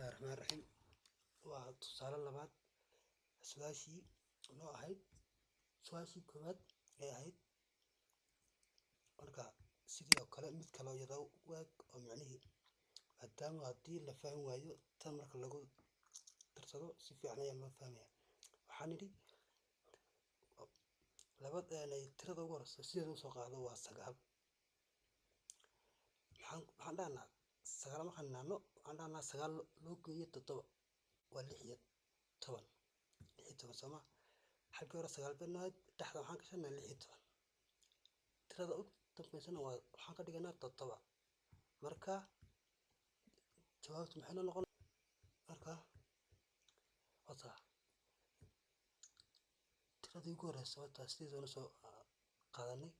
Bismillahi Rahmani Rahiim. Waa tusaale labaad su'aashii noo ahayd su'aashii koowaad ee ahayd marka sidii oo kale mid kale oo yar oo waag oo macnihii maadaama haddii la fahmi waayo tan marka lagu darsado si fiican ayaa loo fahmaya. Waxaan nidhi tirada ugu horeysa sideeda u soo qaado waa 9. Waxaan dhahnaa 9 markaan nahno waxaan dhahnaa 9 loo geeyo 7 waa 16 soo ma halkii hore 9 bay nahayd dhexda waxaan ka shanaa 16 tirada ugu dambeysana waxaan ka dhiganaa 7 marka jawaabtu maxay noqon marka wata tiradii ugu horeysa wata sideeda soo qaadanay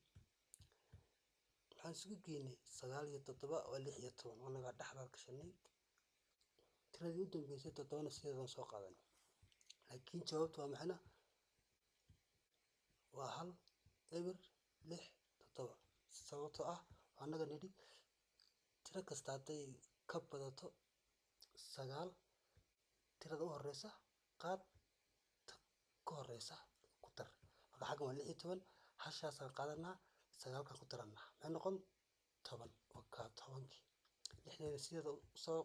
waxaan isugu geynay 9 iyo 7 waa 16 wanaga dhexda ka shanay tiradii ugu dambeysay 7 sideeda soo qaadanay laakiin jawaabtu waa maxay waa 1 eber 6 7 sababtoo ah anaga nidhi tiro kasta haday ka badato 9 tirada u horeysa qaad ka horeysa ku dar marka xagga waa 16 hashaas aan qaadanaa 9 ka ku daranaa maxay noqon 10 waa ka 10kii 6 sideeda soo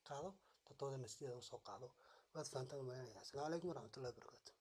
qaado 7 sideeda soo qaado waad fahantaan. Assalaamu calaykum warahmatullahi wabarakatuh.